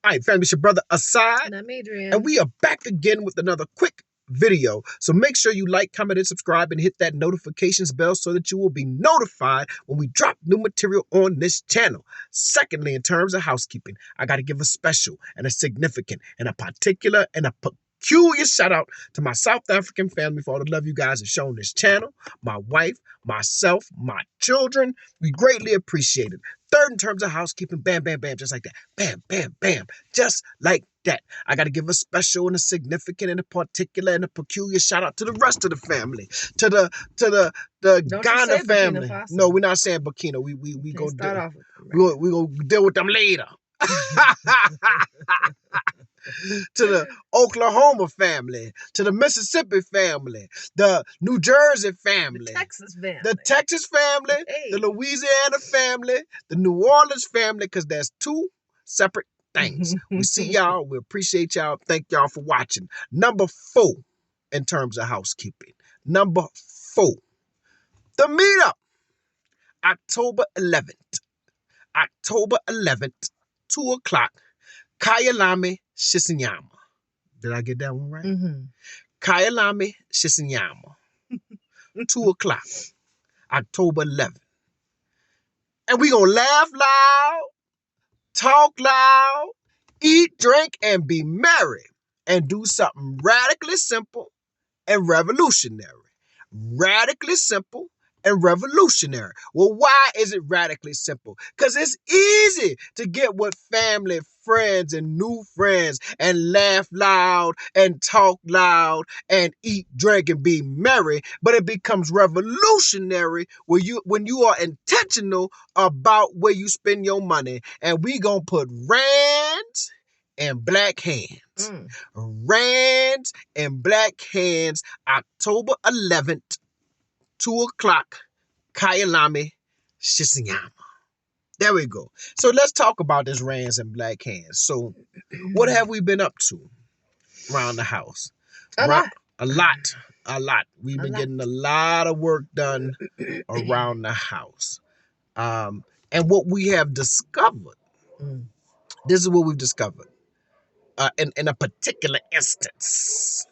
All right, family, it's your brother Asad. And I'm Adrian. And we are back again with another quick video. So make sure you like, comment, and subscribe and hit that notifications bell so that you will be notified when we drop new material on this channel. Secondly, in terms of housekeeping, I got to give a special and a significant and a particular and a peculiar shout out to my South African family for all the love you guys have shown this channel, my wife, myself, my children. We greatly appreciate it. Third, in terms of housekeeping, bam, bam, bam, just like that. Bam, bam, bam, just like that. I got to give a special and a significant and a particular and a peculiar shout out to the rest of the family, to the Ghana family. No, we're not saying Burkina. We go deal with them later. To the Oklahoma family, to the Mississippi family, the New Jersey family, the Texas family, the Louisiana family, the New Orleans family, because there's two separate things. We see y'all. We appreciate y'all. Thank y'all for watching. Number 4 in terms of housekeeping. Number 4. The meetup. October 11th. October 11th, 2 o'clock. Kyalami, Shisinyama. Did I get that one right? Kyalami, Shisinyama. 2 o'clock. October 11th. And we gonna laugh loud, talk loud, eat, drink, and be merry. And do something radically simple and revolutionary. Radically simple and revolutionary. Well, why is it radically simple? Because it's easy to get with family, friends, and new friends and laugh loud and talk loud and eat, drink, and be merry. But it becomes revolutionary when you are intentional about where you spend your money. And we gonna put rands and black hands. Rands and black hands, October 11th. 2 o'clock, Kyalami, Shisinyama. There we go. So let's talk about this rands and black hands. So what have we been up to around the house? A lot. We've been getting a lot of work done around the house. And what we have discovered, this is what we've discovered in a particular instance,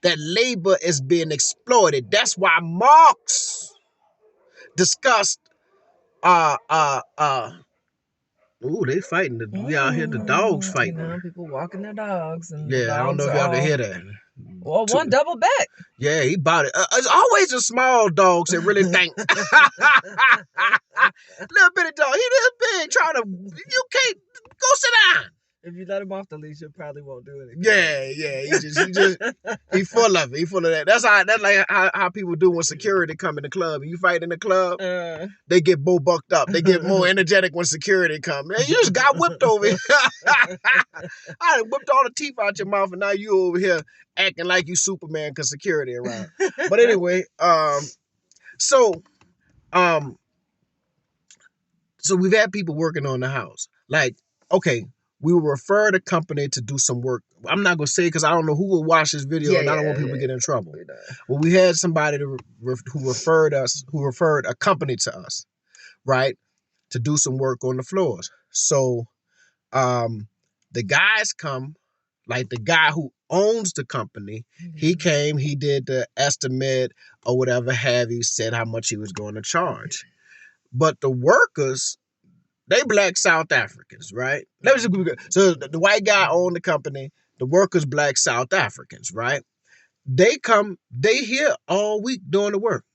that labor is being exploited. That's why Marx discussed they fighting. We out here, the dogs fighting. You know, people walking their dogs. And yeah, I don't know if y'all can hear that. Well, one double back. Yeah, he bought it. It's always the small dogs that really think. Little bitty dog, he this big, trying to, you can't, go sit down. If you let him off the leash, he probably won't do anything. Yeah, he full of it. He full of that. That's like how people do when security come in the club. And you fight in the club, they get more bucked up. They get more energetic when security come. Man, you just got whipped over here. I whipped all the teeth out your mouth, and now you over here acting like you Superman because security around. But anyway, so we've had people working on the house. Like, okay, we will refer the company to do some work. I'm not going to say because I don't know who will watch this video, and I don't want people to get in trouble. Well, we had somebody who referred a company to us, right, to do some work on the floors. So the guys come, like the guy who owns the company, he came, he did the estimate or whatever have you, said how much he was going to charge. But the workers, they black South Africans, right? So the white guy owned the company, the workers black South Africans, right? They come, they here all week doing the work.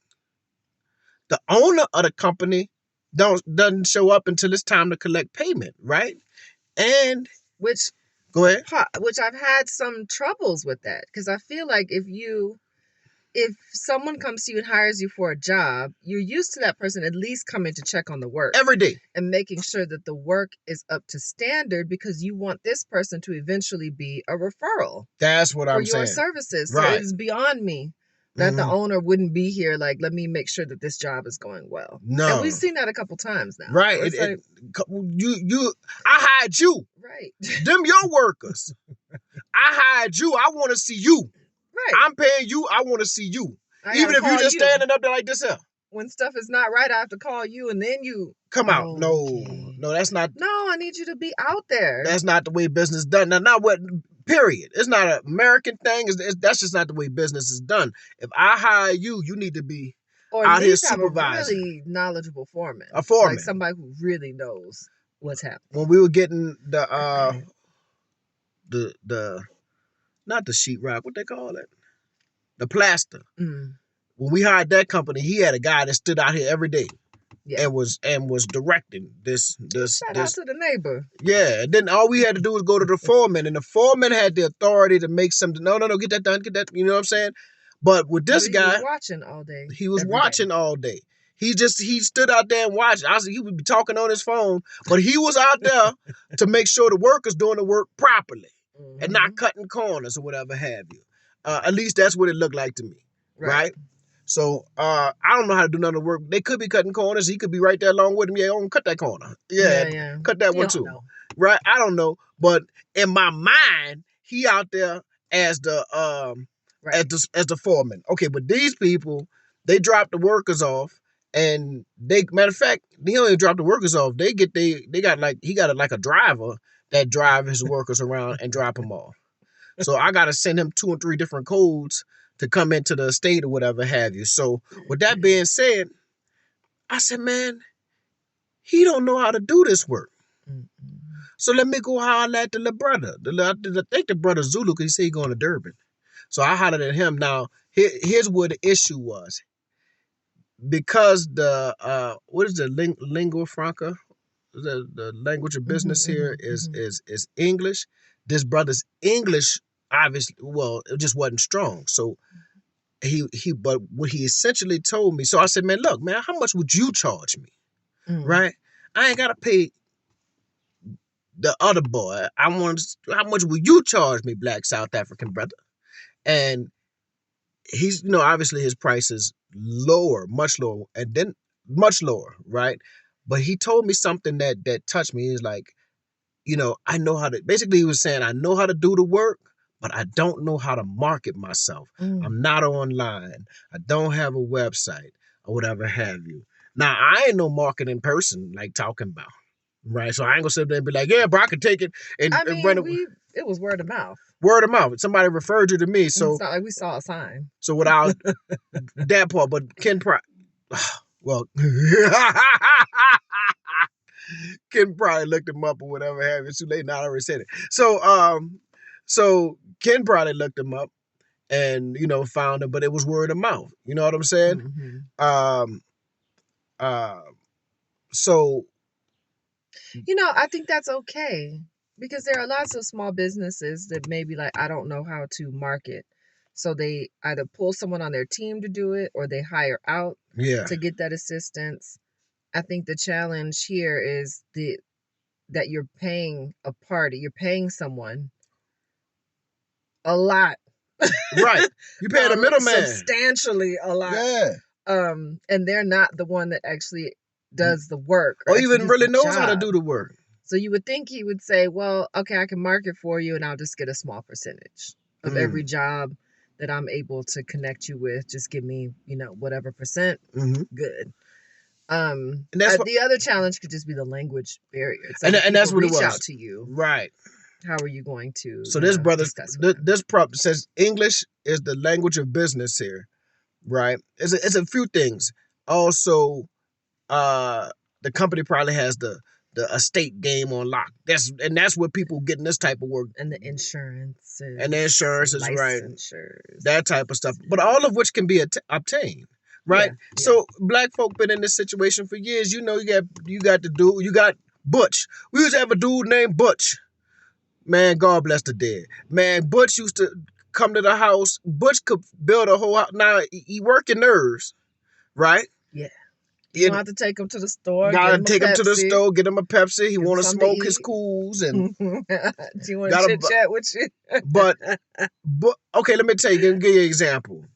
The owner of the company doesn't show up until it's time to collect payment, right? And go ahead. Which I've had some troubles with that, because I feel like if someone comes to you and hires you for a job, you're used to that person at least coming to check on the work every day and making sure that the work is up to standard, because you want this person to eventually be a referral. That's what I'm saying. For your services. Right. So it is beyond me that the owner wouldn't be here. Like, let me make sure that this job is going well. No. And we've seen that a couple times now. Right. I hired you. Right. Them your workers. I hired you. I want to see you. Right. I'm paying you. I want to see you. Even if you just standing up there like this here. When stuff is not right, I have to call you, and then you come out. No. No, that's not. No, I need you to be out there. That's not the way business is done. Now, not what. Period. It's not an American thing. That's just not the way business is done. If I hire you, you need to be or out at least here supervising. Have a really knowledgeable foreman. A foreman, like somebody who really knows what's happening. When we were getting the not the sheetrock, what they call it, the plaster. Mm. When we hired that company, he had a guy that stood out here every day. Yeah. and was directing this. Shout out to the neighbor. Yeah, and then all we had to do was go to the foreman, and the foreman had the authority to make something. No, get that done, get that. You know what I'm saying? But with this guy, he was watching all day. He was watching all day. He stood out there and watched. He would be talking on his phone, but he was out there to make sure the workers doing the work properly and not cutting corners or whatever have you. At least that's what it looked like to me, right? So I don't know how to do none of the work. They could be cutting corners. He could be right there along with him. Yeah, I'm cut that corner. Yeah. Cut that one too. Right? I don't know. But in my mind, he out there as the as the foreman. Okay, but these people, they drop the workers off, and matter of fact, they don't even drop the workers off. He got a driver that drive his workers around and drop them off. So I gotta send him 2 or 3 different codes to come into the estate or whatever have you. So with that being said, I said, man, he don't know how to do this work. So let me go holler at the little brother. I think the brother Zulu, because he said he going to Durban. So I hollered at him. Now, here's where the issue was. Because the, what is the lingua franca? The language of business here is English. This brother's English, obviously, well, it just wasn't strong. So but what he essentially told me, so I said, man, look, man, how much would you charge me? Right? I ain't got to pay the other boy. How much will you charge me, black South African brother? And he's, obviously his price is lower, much lower, and then much lower, right? But he told me something that touched me. He's like, I know how to, basically he was saying, I know how to do the work, but I don't know how to market myself. I'm not online. I don't have a website or whatever have you. Now, I ain't no marketing person like talking about, right? So I ain't gonna sit there and be like, yeah, bro, I can take it and run it. It was word of mouth. Word of mouth. Somebody referred you to me. So it's not like we saw a sign. So without that part, but Ken well, Ken probably looked him up or whatever have you. It's too late now, I already said it. So Ken probably looked him up and found him, but it was word of mouth. You know what I'm saying? So I think that's okay, because there are lots of small businesses that maybe like, I don't know how to market. So they either pull someone on their team to do it, or they hire out to get that assistance. I think the challenge here is that you're paying a party, you're paying someone a lot. Right. You pay the middleman. Substantially a lot. Yeah. And they're not the one that actually does the work. Or even really knows how to do the work. So you would think he would say, well, okay, I can market for you and I'll just get a small percentage of every job that I'm able to connect you with. Just give me, whatever percent. Good. And the other challenge could just be the language barrier. It's like and that's what it was. Reach out to you. Right. How are you going to? So this brother, this prop says English is the language of business here, right? It's a few things. Also, the company probably has the estate game on lock. That's where people getting this type of work. And the insurance. And the insurance is right. That type of stuff. But all of which can be obtained. Right? Yeah. So black folk been in this situation for years. You got Butch. We used to have a dude named Butch. Man, God bless the dead. Man, Butch used to come to the house. Butch could build a whole house. Now, he working nerves, right? Yeah. You don't have to take him to the store. Gotta take him to the store, get him a Pepsi. He want to smoke his cools. And do you want to chit-chat with you? but, okay, let me give you an example.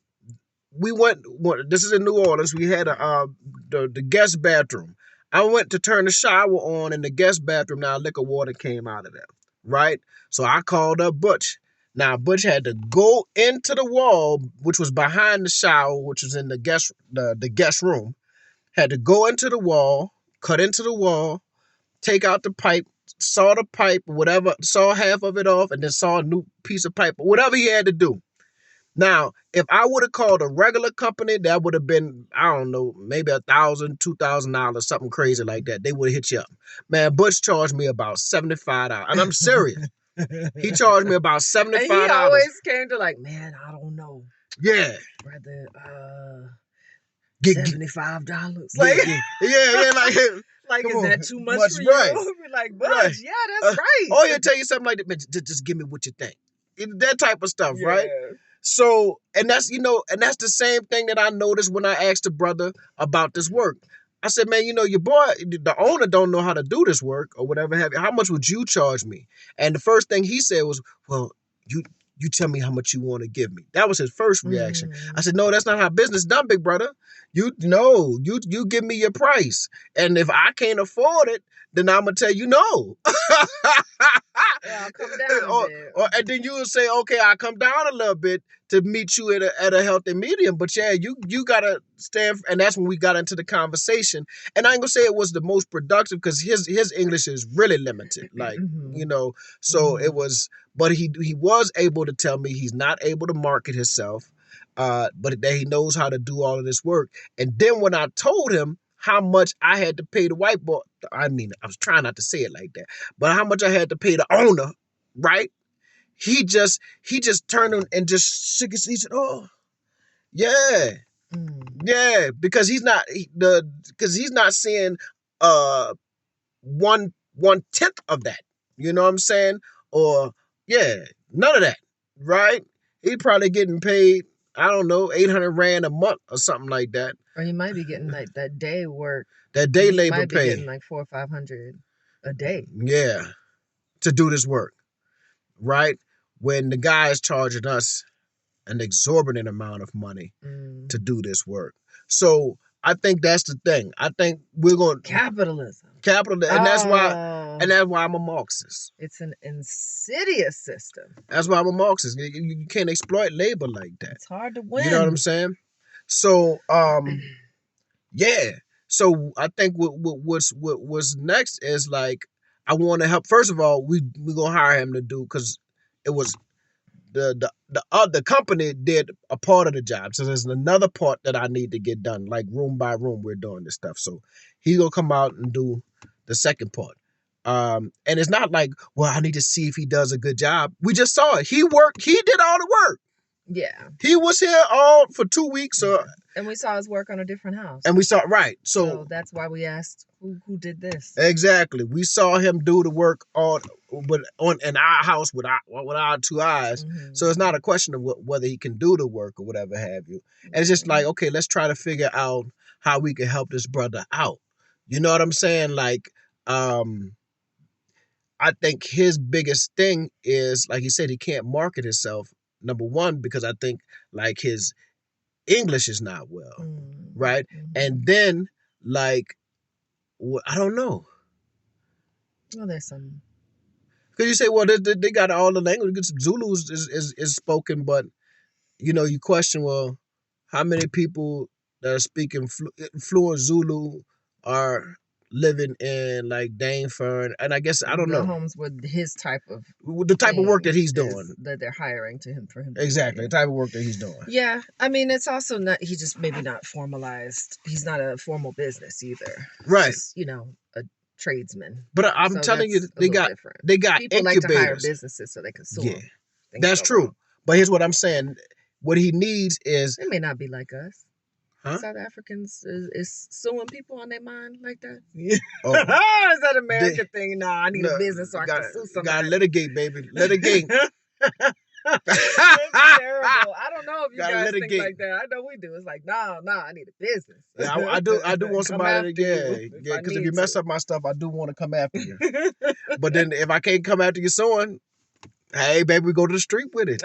We went, this is in New Orleans. We had the guest bathroom. I went to turn the shower on in the guest bathroom. Now, liquor water came out of there. Right? So I called up Butch. Now, Butch had to go into the wall, which was behind the shower, which was in the guest room. Had to go into the wall, cut into the wall, take out the pipe, saw the pipe, whatever, saw half of it off, and then saw a new piece of pipe, whatever he had to do. Now, if I would have called a regular company, that would have been, I don't know, maybe $1,000, $2,000, something crazy like that. They would have hit you up. Man, Butch charged me about $75. And I'm serious. He charged me about $75. And he always came to like, man, I don't know. Yeah. Brother, $75. Like, yeah, like, is that too much for right. you? We're like, Butch, right. Yeah, that's right. Oh, he'll tell you something like that, man, just give me what you think. That type of stuff, right? So, and that's, and that's the same thing that I noticed when I asked the brother about this work. I said, man, your boy, the owner don't know how to do this work or whatever have you. How much would you charge me? And the first thing he said was, well, you tell me how much you want to give me. That was his first reaction. I said, no, that's not how business done, big brother. You give me your price. And if I can't afford it, then I'm going to tell you no. Yeah, I'll come down a bit. And then you will say, okay, I'll come down a little bit to meet you at a healthy medium. But yeah, you got to stand. And that's when we got into the conversation. And I ain't going to say it was the most productive because his English is really limited. Like, so it was, but he was able to tell me he's not able to market himself, but that he knows how to do all of this work. And then when I told him how much I had to pay the white boy, I mean, I was trying not to say it like that, but how much I had to pay the owner, right? He just turned and just shook his, he said, oh, yeah. Yeah, because he's not seeing 1/10 of that. You know what I'm saying? Or yeah, none of that, right? He probably getting paid, I don't know, 800 Rand a month or something like that. Or he might be getting like that day work. That day labor pay. Might be getting like 400 or 500 a day. Yeah, to do this work, right? When the guy is charging us an exorbitant amount of money to do this work. So I think that's the thing. I think we're going capitalism, and that's why I'm a Marxist. It's an insidious system. That's why I'm a Marxist. You can't exploit labor like that. It's hard to win. You know what I'm saying? So yeah. So I think what's next is like I want to help. First of all, we're gonna hire him to do because it was the company did a part of the job. So there's another part that I need to get done, like room by room. We're doing this stuff. So he's gonna come out and do the second part. And it's not like, well, I need to see if he does a good job. We just saw it. He did all the work. Yeah. He was here all for 2 weeks. And we saw his work on a different house. And we saw, right. So that's why we asked who did this. Exactly. We saw him do the work in our house with our 2 eyes. So it's not a question of whether he can do the work or whatever have you. And it's just like, okay, let's try to figure out how we can help this brother out. You know what I'm saying? Like, I think his biggest thing is, like he said, he can't market himself. Number one, because I think like his English is not well, right? And then like, I don't know. Well, there's some. Because you say, well, they got all the language. Zulu is spoken, but you question, well, how many people that are speaking fluent Zulu are living in like Daneford, and I guess I don't know homes with his type of work that he's doing, that they're hiring for him. Exactly, the type of work that he's doing. Yeah, I mean, it's also not. He just maybe not formalized. He's not a formal business either. Right. Just, a tradesman. But I'm telling you, they got people incubators. Like to hire businesses so they can sue. Yeah, that's true. Wrong. But here's what I'm saying: what he needs is it may not be like us. Huh? South Africans is suing people on their mind like that. Yeah. Oh. Is that an American thing? No, I need a business so I can sue somebody. Gotta litigate, baby. Litigate. It's terrible. I don't know if you guys think like that. I know we do. It's like, no, I need a business. Yeah, I do want somebody to, because if you mess up my stuff, I do want to come after you. But then if I can't come after you suing, hey, baby, we go to the street with it.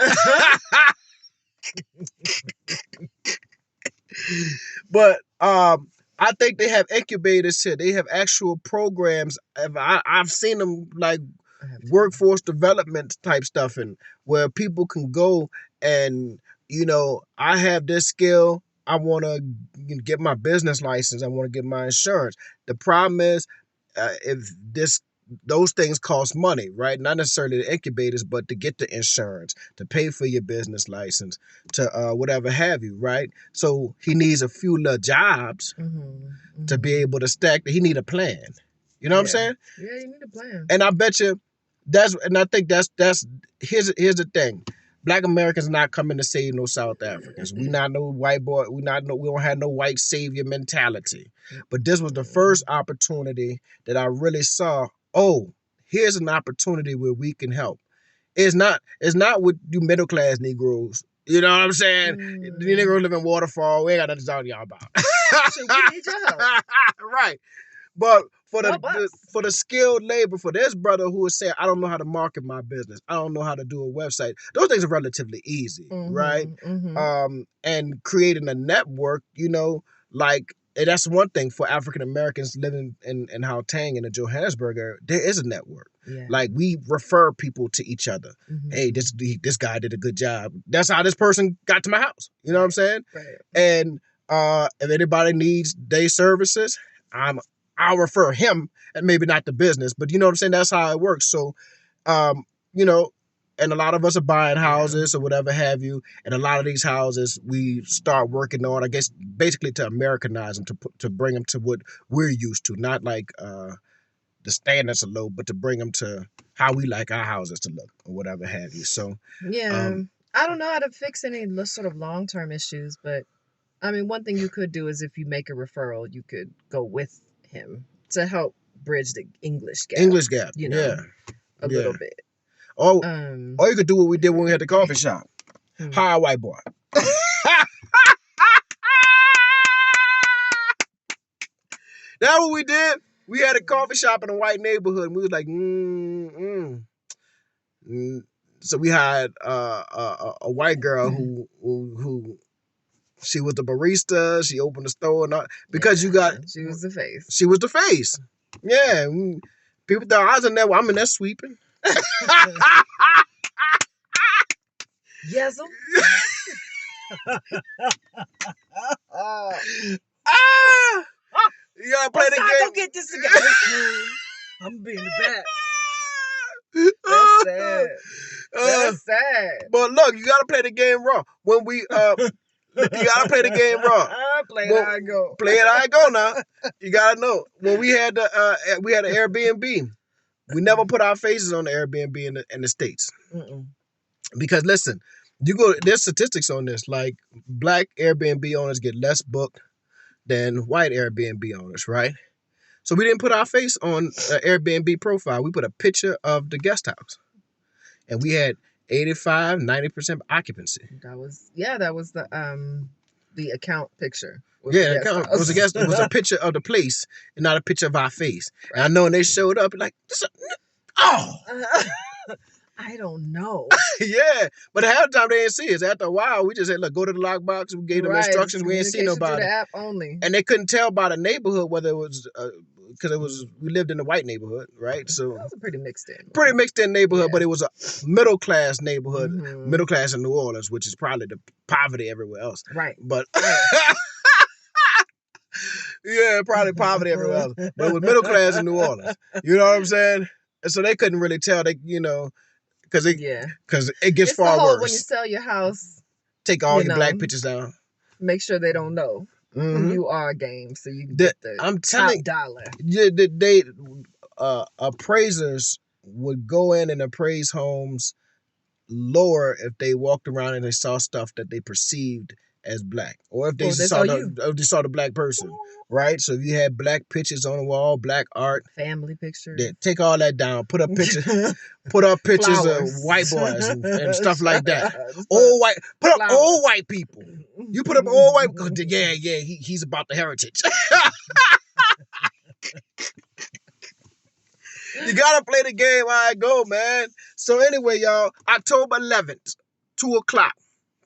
But I think they have incubators here. They have actual programs. I've seen them like workforce development type stuff, and where people can go and I have this skill. I want to get my business license. I want to get my insurance. The problem is, if those things cost money, right? Not necessarily the incubators, but to get the insurance, to pay for your business license, to whatever have you, right? So he needs a few little jobs to be able to stack. He need a plan. You know what I'm saying? Yeah, you need a plan. And I bet you I think that's here's the thing. Black Americans not coming to save no South Africans. We not no white boy. We don't have no white savior mentality. But this was the first opportunity that I really saw. Oh, here's an opportunity where we can help. It's not with you middle class Negroes. You know what I'm saying? The Negroes live in Waterfall. We ain't got nothing to talk to y'all about. We need your help. Right. But for the skilled labor, for this brother who is saying, I don't know how to market my business, I don't know how to do a website, those things are relatively easy, right? And creating a network, like, and that's one thing for African Americans living in Gauteng in the Johannesburg area. There is a network. Yeah. Like, we refer people to each other. Hey, this guy did a good job. That's how this person got to my house. You know what I'm saying? Right. And if anybody needs day services, I'll refer him, and maybe not the business, but you know what I'm saying? That's how it works. So, and a lot of us are buying houses or whatever have you. And a lot of these houses we start working on, I guess, basically to Americanize them, to bring them to what we're used to. Not like the standards are low, but to bring them to how we like our houses to look or whatever have you. So, yeah, I don't know how to fix any sort of long-term issues, but I mean, one thing you could do is if you make a referral, you could go with him to help bridge the English gap. You know, a little bit. Or you could do what we did when we had the coffee shop. Hire a white boy. That's what we did. We had a coffee shop in a white neighborhood, and we was like, So we hired a white girl who she was the barista. She opened the store and all, because she was the face. She was the face. Yeah, people thought I was in there. I'm in there sweeping. Yes. You gotta play the game. Go get this together. I'm being the back. That's sad. That's sad. But look, you gotta play the game raw. When we you gotta play the game raw. Play it how I go. Play it how I go now. You gotta know. When we had an Airbnb, we never put our faces on the Airbnb in the States. Because listen, there's statistics on this. Like, black Airbnb owners get less booked than white Airbnb owners, right? So we didn't put our face on an Airbnb profile. We put a picture of the guest house. And we had 85, 90% occupancy. That was the account picture. Yeah, it was a picture of the place and not a picture of our face. Right. And I know when they showed up, like, I don't know. Yeah, but half the time they didn't see us. After a while, we just said, look, go to the lockbox. We gave them instructions. We didn't see nobody. The app only. And they couldn't tell by the neighborhood whether it was, because we lived in a white neighborhood, right? So it was a pretty mixed in neighborhood, but it was a middle class neighborhood, middle class in New Orleans, which is probably the poverty everywhere else. Right. But yeah, probably poverty everywhere else. But it was middle class in New Orleans. You know what I'm saying? And so they couldn't really tell. Because it gets far worse. When you sell your house, take all your black pictures down. Make sure they don't know who you are, game, so you can get the top dollar. Yeah, appraisers would go in and appraise homes lower if they walked around and they saw stuff that they perceived as black, or if they saw the black person, right? So if you had black pictures on the wall, black art, family pictures, take all that down. Put up pictures of white boys and stuff like that. Old white, put up old white people. You put up old white. Yeah, he's about the heritage. You gotta play the game. How I go, man. So anyway, y'all, October 11th, 2:00,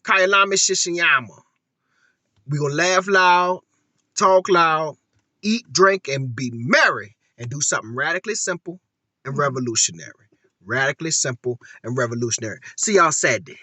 Kailami Shishinyama. We gonna laugh loud, talk loud, eat, drink, and be merry, and do something radically simple and revolutionary. Radically simple and revolutionary. See y'all Saturday.